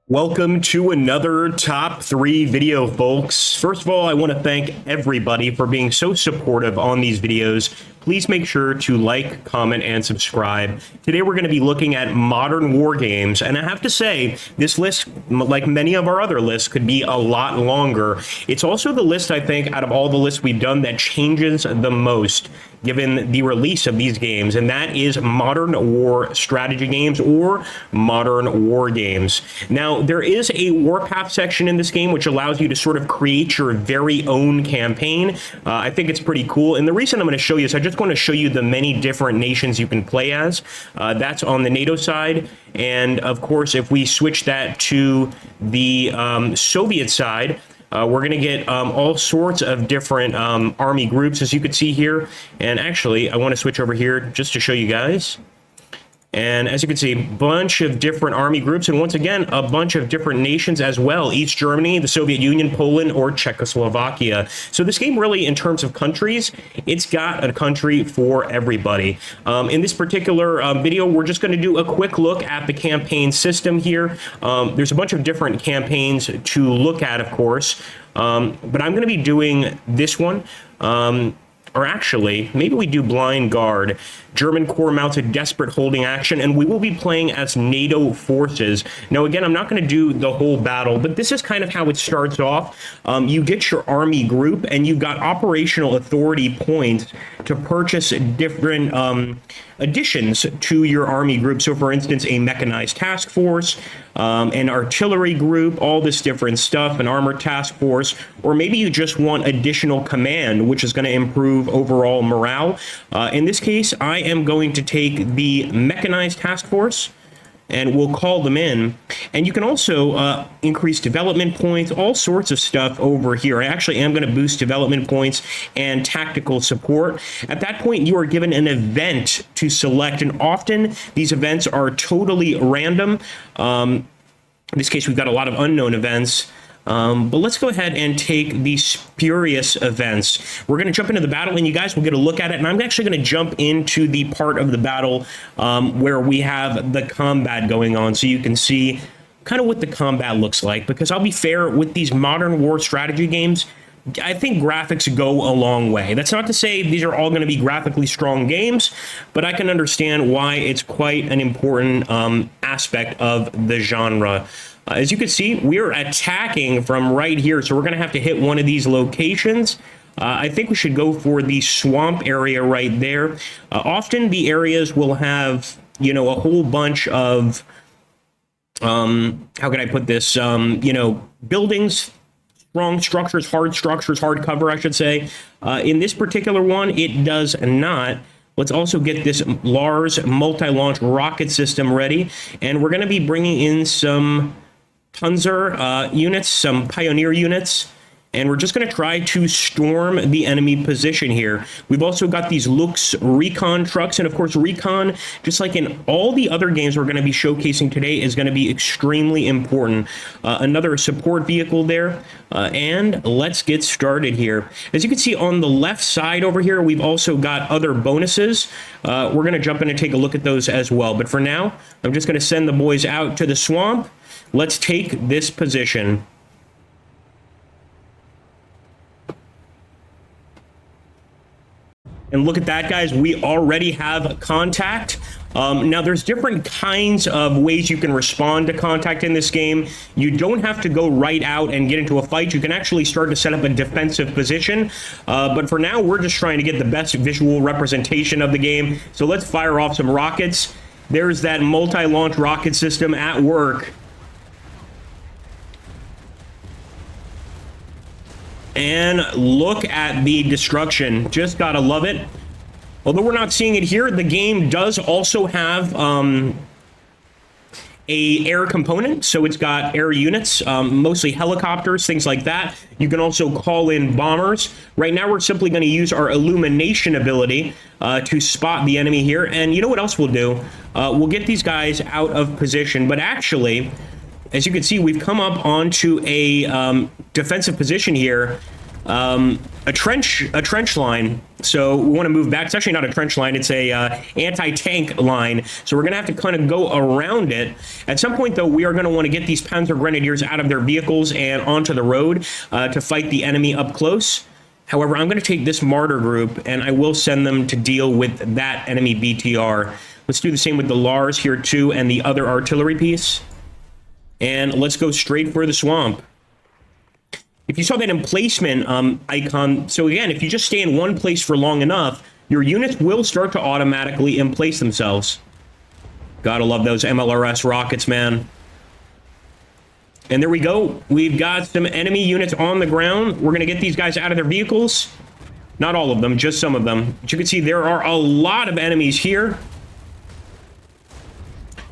Welcome to another top 3 video, folks. First of all, I want to thank everybody for being so supportive on these videos. Please make sure to like, comment, and subscribe. Today we're going to be looking at modern war games, and I have to say, this list, like many of our other lists, could be a lot longer. It's also the list, I think, out of all the lists we've done that changes the most given the release of these games, and that is modern war strategy games or modern war games. Now, there is a warpath section in this game which allows you to sort of create your very own campaign. I think it's pretty cool, and the reason I'm going to show you is I just want to show you the many different nations you can play as. That's on the NATO side, and of course, if we switch that to the Soviet side, we're going to get all sorts of different army groups, as you can see here. And actually, I want to switch over here just to show you guys. And as you can see, a bunch of different army groups, and once again, a bunch of different nations as well. East Germany, the Soviet Union, Poland, or Czechoslovakia. So this game really, in terms of countries, it's got a country for everybody. In this particular video, we're just going to do a quick look at the campaign system here. There's a bunch of different campaigns to look at, of course, but I'm going to be doing this one. Or actually, maybe we do Blind Guard. German Corps mounts a desperate holding action, and we will be playing as NATO forces. Now, again, I'm not going to do the whole battle, but this is kind of how it starts off. You get your army group, and you've got operational authority points to purchase different additions to your army group. So, for instance, a mechanized task force, an artillery group, all this different stuff, an armored task force, or maybe you just want additional command, which is going to improve overall morale. In this case, I am going to take the mechanized task force, and we'll call them in. And you can also increase development points, all sorts of stuff over here. I actually am going to boost development points and tactical support. At that point, you are given an event to select, and often these events are totally random. In this case, we've got a lot of unknown events. But let's go ahead and take these spurious events. We're going to jump into the battle, and you guys will get a look at it. And I'm actually going to jump into the part of the battle where we have the combat going on, so you can see kind of what the combat looks like. Because I'll be fair, with these modern war strategy games, I think graphics go a long way. That's not to say these are all going to be graphically strong games, but I can understand why it's quite an important aspect of the genre. As you can see, we're attacking from right here, so we're going to have to hit one of these locations. I think we should go for the swamp area right there. Often the areas will have, you know, a whole bunch of, how can I put this, you know, buildings, strong structures, hard cover, I should say. In this particular one, it does not. Let's also get this Lars multi-launch rocket system ready, and we're going to be bringing in some Panzer units, some Pioneer units, and we're just going to try to storm the enemy position here. We've also got these Lux recon trucks, and of course recon, just like in all the other games we're going to be showcasing today, is going to be extremely important. Another support vehicle there, and let's get started here. As you can see on the left side over here, we've also got other bonuses. We're going to jump in and take a look at those as well, but for now, I'm just going to send the boys out to the swamp. Let's take this position. And look at that, guys. We already have contact. Now, there's different kinds of ways you can respond to contact in this game. You don't have to go right out and get into a fight. You can actually start to set up a defensive position. But for now, we're just trying to get the best visual representation of the game. So let's fire off some rockets. There's that multi-launch rocket system at work. And look at the destruction. Just gotta love it. Although we're not seeing it here, the game does also have a air component. So it's got air units, mostly helicopters, things like that. You can also call in bombers. Right now, we're simply going to use our illumination ability to spot the enemy here. And you know what else we'll do? We'll get these guys out of position. But actually, as you can see, we've come up onto a defensive position here. a trench line. So we want to move back. It's actually not a trench line. It's a anti-tank line. So we're going to have to kind of go around it. At some point, though, we are going to want to get these Panzer Grenadiers out of their vehicles and onto the road to fight the enemy up close. However, I'm going to take this Martyr group, and I will send them to deal with that enemy BTR. Let's do the same with the Lars here, too, and the other artillery piece. And let's go straight for the swamp. If you saw that emplacement icon, so again, if you just stay in one place for long enough, your units will start to automatically emplace themselves. Gotta love those MLRS rockets, man. And there we go. We've got some enemy units on the ground. We're going to get these guys out of their vehicles. Not all of them, just some of them. But you can see there are a lot of enemies here.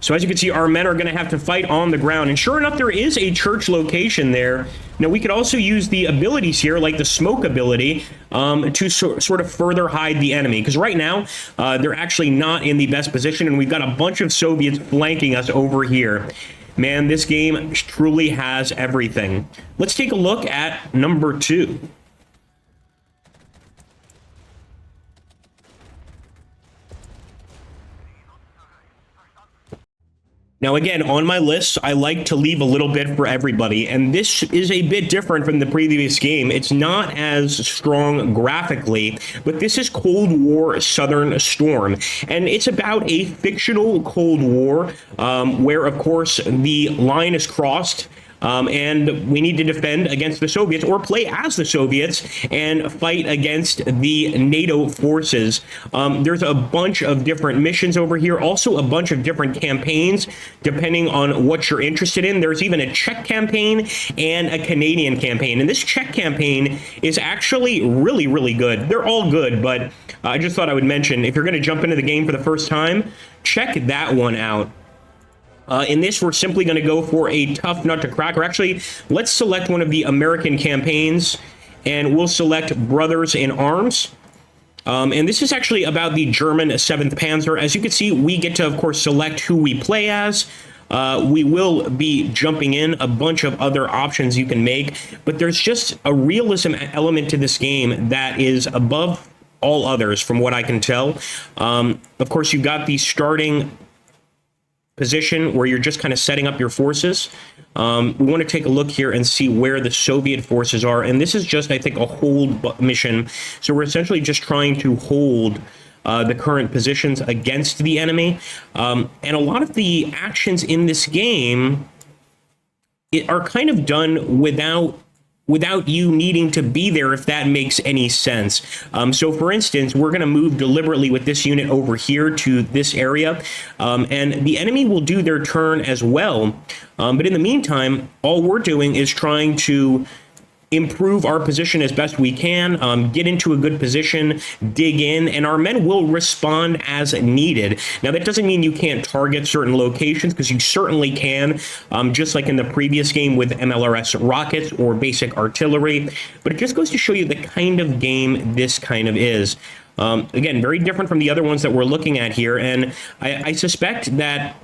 So as you can see, our men are going to have to fight on the ground. And sure enough, there is a church location there. Now, we could also use the abilities here, like the smoke ability, to sort of further hide the enemy. Because right now, they're actually not in the best position, and we've got a bunch of Soviets flanking us over here. Man, this game truly has everything. Let's take a look at number 2. Now, again, on my list, I like to leave a little bit for everybody, and this is a bit different from the previous game. It's not as strong graphically, but this is Cold War Southern Storm, and it's about a fictional Cold War where, of course, the line is crossed. And we need to defend against the Soviets, or play as the Soviets and fight against the NATO forces. There's a bunch of different missions over here, also a bunch of different campaigns, depending on what you're interested in. There's even a Czech campaign and a Canadian campaign. And this Czech campaign is actually really, really good. They're all good, but I just thought I would mention, if you're going to jump into the game for the first time, check that one out. In this, we're simply going to go for a tough nut to crack. Or actually, let's select one of the American campaigns, and we'll select Brothers in Arms. And this is actually about the German 7th Panzer. As you can see, we get to, of course, select who we play as. We will be jumping in a bunch of other options you can make, but there's just a realism element to this game that is above all others, from what I can tell. Of course, you've got the starting position where you're just kind of setting up your forces. We want to take a look here and see where the Soviet forces are. And this is just, I think, a hold mission. So we're essentially just trying to hold the current positions against the enemy. And a lot of the actions in this game are kind of done without you needing to be there, if that makes any sense. So for instance, we're going to move deliberately with this unit over here to this area, and the enemy will do their turn as well. But in the meantime, all we're doing is trying to improve our position as best we can, get into a good position, dig in, and our men will respond as needed. Now, that doesn't mean you can't target certain locations, because you certainly can, just like in the previous game with MLRS rockets or basic artillery, but it just goes to show you the kind of game this kind of is. Again, very different from the other ones that we're looking at here, and I suspect that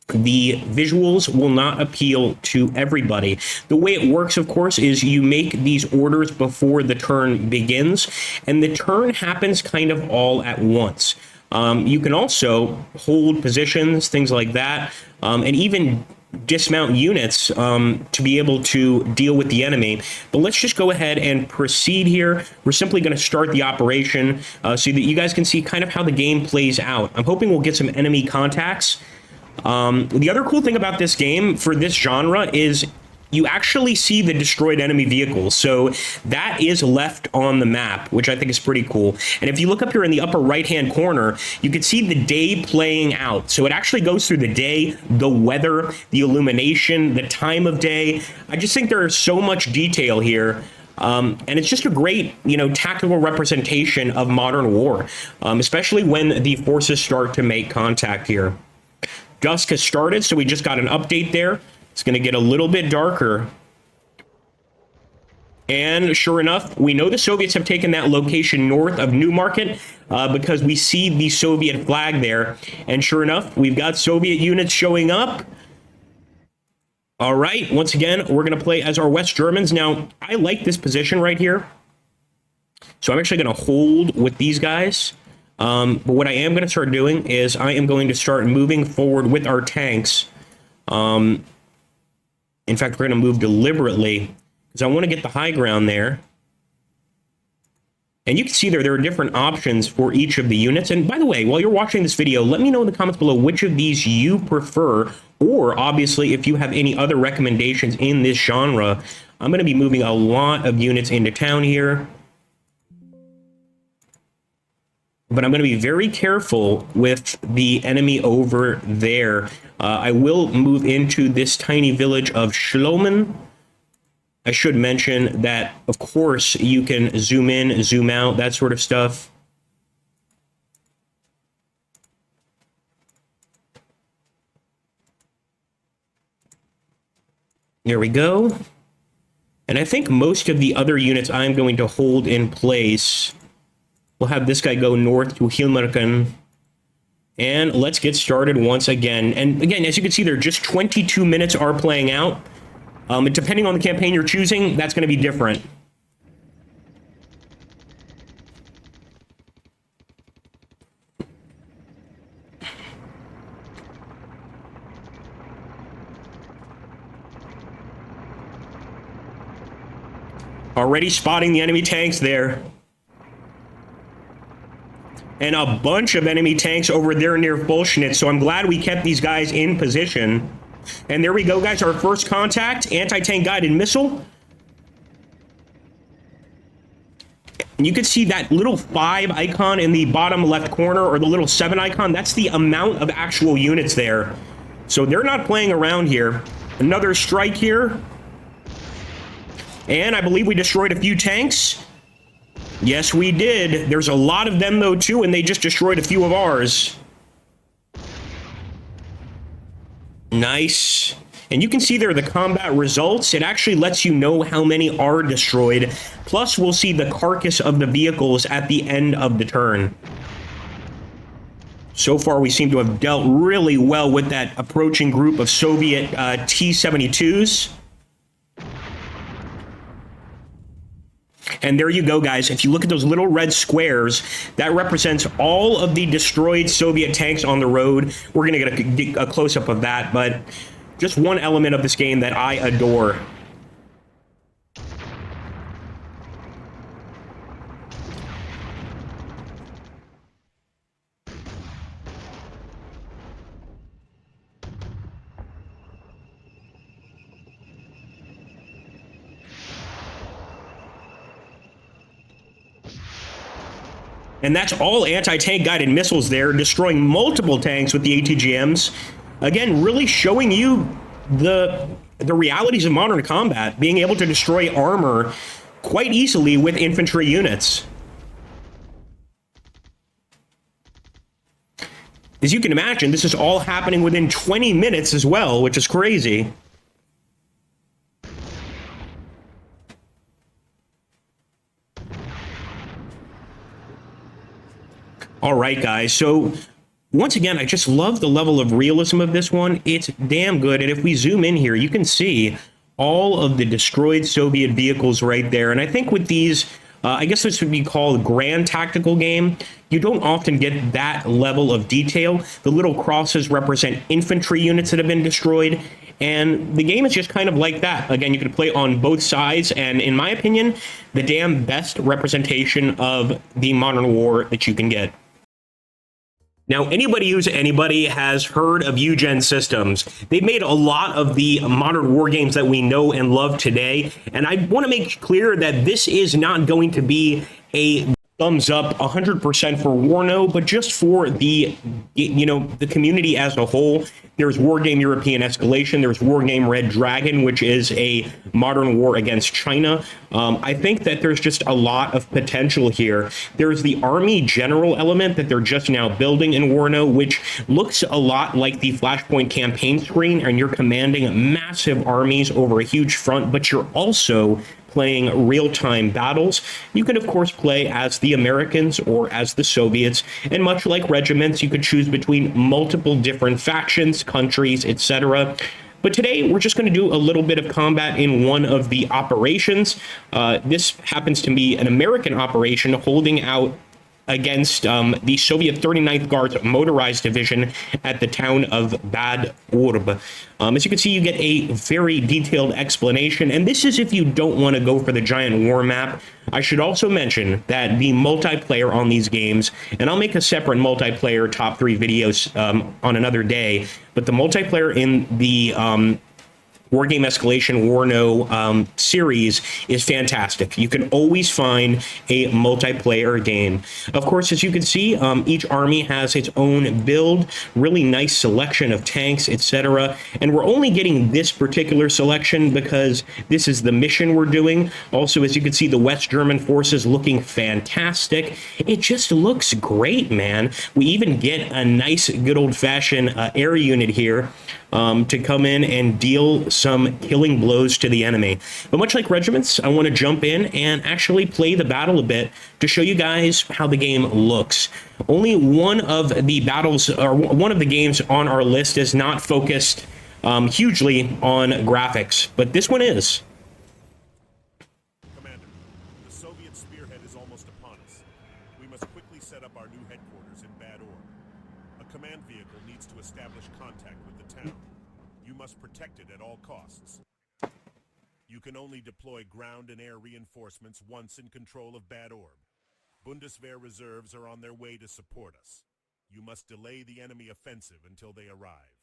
the visuals will not appeal to everybody. The way it works, of course, is you make these orders before the turn begins, and the turn happens kind of all at once. You can also hold positions, things like that, and even dismount units to be able to deal with the enemy. But let's just go ahead and proceed here. We're simply going to start the operation so that you guys can see kind of how the game plays out. I'm hoping we'll get some enemy contacts. The other cool thing about this game for this genre is you actually see the destroyed enemy vehicles. So that is left on the map, which I think is pretty cool. And if you look up here in the upper right-hand corner, you can see the day playing out. So it actually goes through the day, the weather, the illumination, the time of day. I just think there is so much detail here. And it's just a great, tactical representation of modern war, especially when the forces start to make contact here. Dusk has started, so we just got an update there. It's going to get a little bit darker. And sure enough, we know the Soviets have taken that location north of Newmarket because we see the Soviet flag there. And sure enough, we've got Soviet units showing up. All right, once again, we're going to play as our West Germans. Now, I like this position right here. So I'm actually going to hold with these guys. But what I am going to start doing is I am going to start moving forward with our tanks. In fact, we're going to move deliberately because I want to get the high ground there. And you can see there are different options for each of the units. And by the way, while you're watching this video, let me know in the comments below which of these you prefer, or obviously if you have any other recommendations in this genre. I'm going to be moving a lot of units into town here. But I'm going to be very careful with the enemy over there. I will move into this tiny village of Schlomen. I should mention that, of course, you can zoom in, zoom out, that sort of stuff. There we go. And I think most of the other units I'm going to hold in place. We'll have this guy go north to Hilmerken. And let's get started once again. And again, as you can see there, just 22 minutes are playing out. And depending on the campaign you're choosing, that's going to be different. Already spotting the enemy tanks there. And a bunch of enemy tanks over there near Bolshnitz, so I'm glad we kept these guys in position. And there we go, guys, our first contact, anti-tank guided missile. And you can see that little 5 icon in the bottom left corner, or the little 7 icon. That's the amount of actual units there. So they're not playing around here. Another strike here. And I believe we destroyed a few tanks. Yes, we did. There's a lot of them, though, too, and they just destroyed a few of ours. Nice. And you can see there the combat results. It actually lets you know how many are destroyed. Plus, we'll see the carcass of the vehicles at the end of the turn. So far, we seem to have dealt really well with that approaching group of Soviet T-72s. And there you go, guys. If you look at those little red squares, that represents all of the destroyed Soviet tanks on the road. We're going to get a close-up of that, but just one element of this game that I adore. And that's all anti-tank guided missiles there, destroying multiple tanks with the ATGMs. Again, really showing you the realities of modern combat, being able to destroy armor quite easily with infantry units. As you can imagine, this is all happening within 20 minutes as well, which is crazy. All right, guys. So once again, I just love the level of realism of this one. It's damn good. And if we zoom in here, you can see all of the destroyed Soviet vehicles right there. And I think with these, I guess this would be called grand tactical game, you don't often get that level of detail. The little crosses represent infantry units that have been destroyed. And the game is just kind of like that. Again, you can play on both sides. And in my opinion, the damn best representation of the modern war that you can get. Now, anybody who's anybody has heard of Eugen Systems. They've made a lot of the modern war games that we know and love today. And I want to make clear that this is not going to be a thumbs up 100% for Warno, but just for the, the community as a whole. There's Wargame European Escalation. There's Wargame Red Dragon, which is a modern war against China. I think that there's just a lot of potential here. There's the Army General element that they're just now building in Warno, which looks a lot like the Flashpoint campaign screen, and you're commanding massive armies over a huge front, but you're also playing real-time battles. You can, of course, play as the Americans or as the Soviets, and much like regiments, you could choose between multiple different factions, countries, etc. But today, we're just going to do a little bit of combat in one of the operations. This happens to be an American operation holding out against the Soviet 39th Guards Motorized Division at the town of Bad Orb. As you can see, you get a very detailed explanation, and this is if you don't want to go for the giant war map. I should also mention that the multiplayer on these games, and I'll make a separate multiplayer top 3 videos on another day, but the multiplayer in the War Game Escalation Warno series is fantastic. You can always find a multiplayer game. Of course, as you can see, each army has its own build, really nice selection of tanks, etc. And we're only getting this particular selection because this is the mission we're doing. Also, as you can see, the West German forces looking fantastic. It just looks great, man. We even get a nice, good old-fashioned air unit here to come in and deal some killing blows to the enemy. But much like regiments, I want to jump in and actually play the battle a bit to show you guys how the game looks. Only one of the battles, or one of the games on our list is not focused hugely on graphics, but this one is. Commander, the Soviet spearhead is almost upon us. We must quickly set up our new headquarters in Bad Orb. A command vehicle needs to establish contact with the town. You must protect it at all costs. You can only deploy ground and air reinforcements once in control of Bad Orb. Bundeswehr reserves are on their way to support us. You must delay the enemy offensive until they arrive.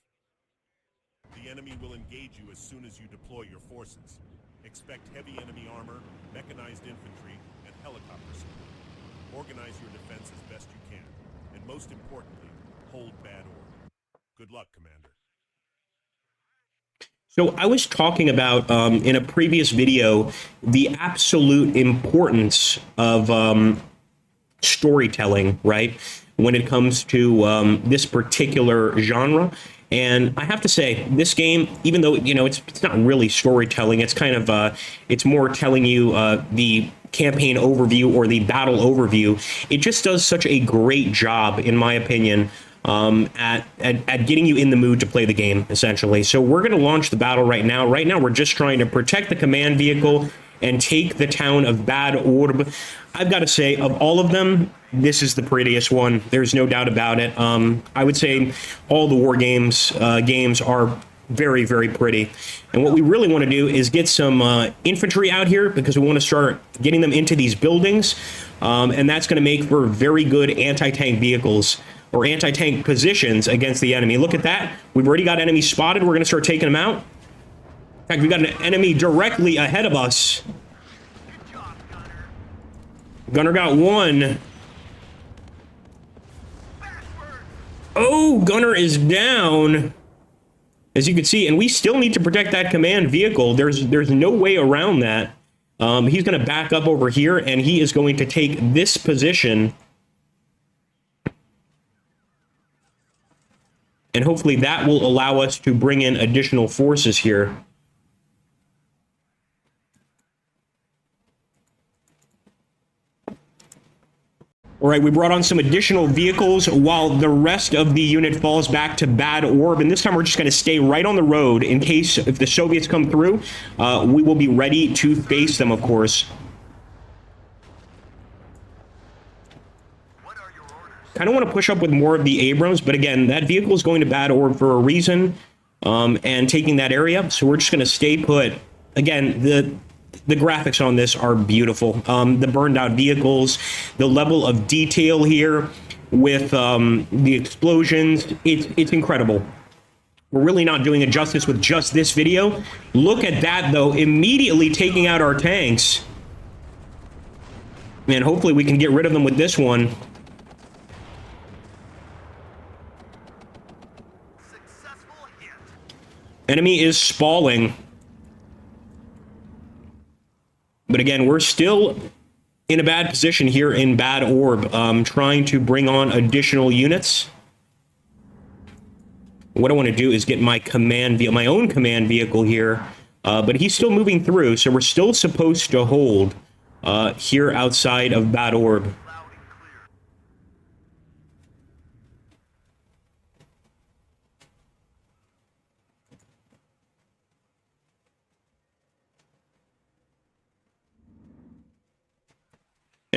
The enemy will engage you as soon as you deploy your forces. Expect heavy enemy armor, mechanized infantry, and helicopter support. Organize your defense as best you can, and most importantly, hold Bad Orb. Good luck, Commander. So I was talking about in a previous video the absolute importance of storytelling, right, when it comes to this particular genre. And I have to say, this game, even though, you know, it's not really storytelling, it's kind of, it's more telling you the campaign overview or the battle overview. It just does such a great job, in my opinion, at getting you in the mood to play the game, essentially. So we're going to launch the battle right now. Right now, we're just trying to protect the command vehicle and take the town of Bad Orb. I've got to say, of all of them, this is the prettiest one. There's no doubt about it. I would say all the war games are very, very pretty. And what we really want to do is get some infantry out here because we want to start getting them into these buildings. And that's going to make for very good anti-tank vehicles or anti-tank positions against the enemy. Look at that. We've already got enemies spotted. We're going to start taking them out. In fact, we've got an enemy directly ahead of us. Good job, Gunner. Gunner got one. Backward. Oh, Gunner is down. As you can see, and we still need to protect that command vehicle. There's no way around that. He's going to back up over here, and he is going to take this position. And hopefully that will allow us to bring in additional forces here. All right, we brought on some additional vehicles while the rest of the unit falls back to Bad Orb. And this time we're just going to stay right on the road in case if the Soviets come through, we will be ready to face them, of course. What are your orders? Kind of want to push up with more of the Abrams, but again, that vehicle is going to Bad Orb for a reason and taking that area. So we're just going to stay put. Again, the graphics on this are beautiful. The burned out vehicles, the level of detail here with the explosions, it's incredible. We're really not doing it justice with just this video. Look at that, though, immediately taking out our tanks. Man, hopefully we can get rid of them with this one. Successful hit. Enemy is spalling. But again, we're still in a bad position here in Bad Orb, trying to bring on additional units. What I want to do is get my own command vehicle here, but he's still moving through, so we're still supposed to hold here outside of Bad Orb. Loud and clear.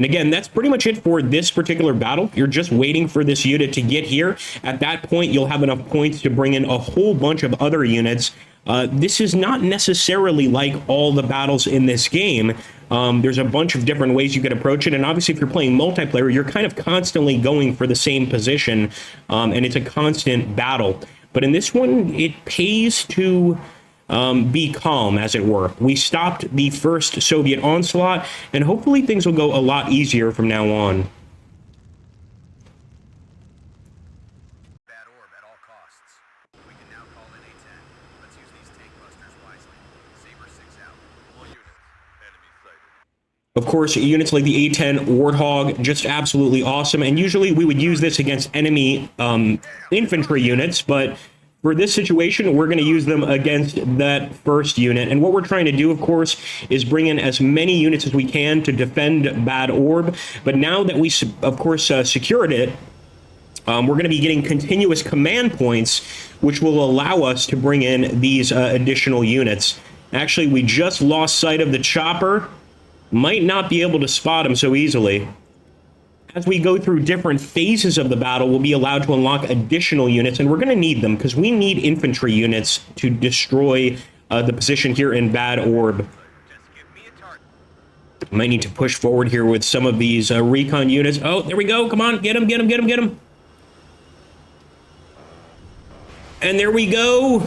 And again, that's pretty much it for this particular battle. You're just waiting for this unit to get here. At that point, you'll have enough points to bring in a whole bunch of other units. This is not necessarily like all the battles in this game. There's a bunch of different ways you could approach it, and obviously if you're playing multiplayer, you're kind of constantly going for the same position, and it's a constant battle. But in this one, it pays to be calm, as it were. We stopped the first Soviet onslaught, and hopefully things will go a lot easier from now on. Bad orb at all costs. We can now call in A-10. Let's use these tank busters wisely. Saber 6 out. All units. Enemy sighted. Of course, units like the A-10 Warthog, just absolutely awesome. And usually we would use this against enemy infantry units, but for this situation, we're going to use them against that first unit. And what we're trying to do, of course, is bring in as many units as we can to defend Bad Orb. But now that we, of course, secured it, we're going to be getting continuous command points, which will allow us to bring in these additional units. Actually, we just lost sight of the chopper. Might not be able to spot him so easily. As we go through different phases of the battle, we'll be allowed to unlock additional units, and we're going to need them because we need infantry units to destroy the position here in Bad Orb. Just give me a target. Might need to push forward here with some of these recon units. Oh, there we go. Come on, get him, get him, get him, get him. And there we go.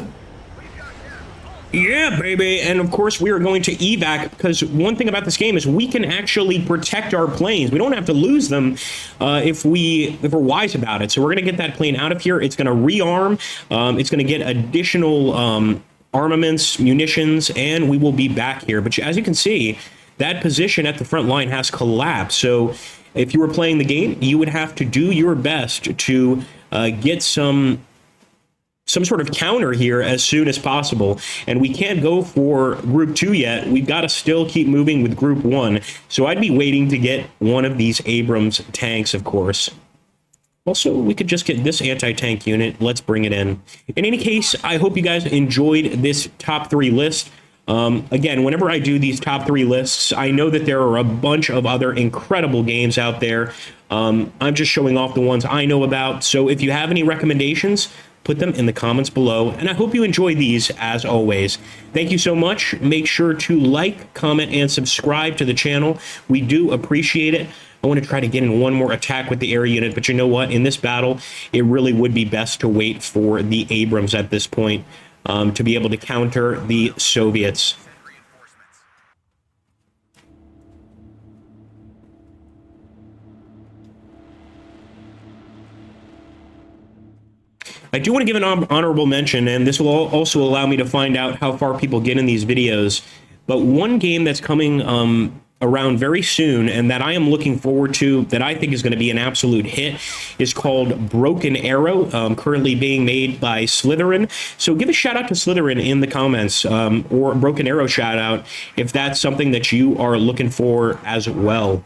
Yeah, baby. And of course, we are going to evac because one thing about this game is we can actually protect our planes. We don't have to lose them if we're wise about it. So we're going to get that plane out of here. It's going to rearm. It's going to get additional armaments, munitions, and we will be back here. But as you can see, that position at the front line has collapsed. So if you were playing the game, you would have to do your best to get some sort of counter here as soon as possible. And we can't go for Group 2 yet. We've got to still keep moving with Group 1. So I'd be waiting to get one of these Abrams tanks, of course. Also, we could just get this anti-tank unit. Let's bring it in. In any case, I hope you guys enjoyed this top 3 list. Again, whenever I do these top 3 lists, I know that there are a bunch of other incredible games out there. I'm just showing off the ones I know about. So if you have any recommendations, put them in the comments below, and I hope you enjoy these as always. Thank you so much. Make sure to like, comment, and subscribe to the channel. We do appreciate it. I want to try to get in one more attack with the air unit, but you know what? In this battle, it really would be best to wait for the Abrams at this point to be able to counter the Soviets. I do want to give an honorable mention, and this will also allow me to find out how far people get in these videos. But one game that's coming around very soon, and that I am looking forward to, that I think is going to be an absolute hit, is called Broken Arrow, currently being made by Slytherin. So give a shout out to Slytherin in the comments, or Broken Arrow shout out, if that's something that you are looking for as well.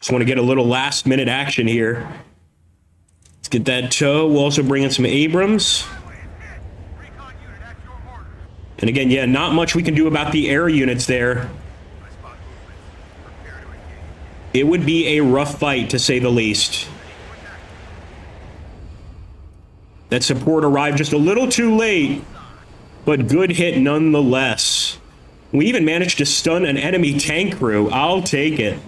Just want to get a little last minute action here. Let's get that tow. We'll also bring in some Abrams. And again, yeah, not much we can do about the air units there. It would be a rough fight, to say the least. That support arrived just a little too late, but good hit nonetheless. We even managed to stun an enemy tank crew. I'll take it.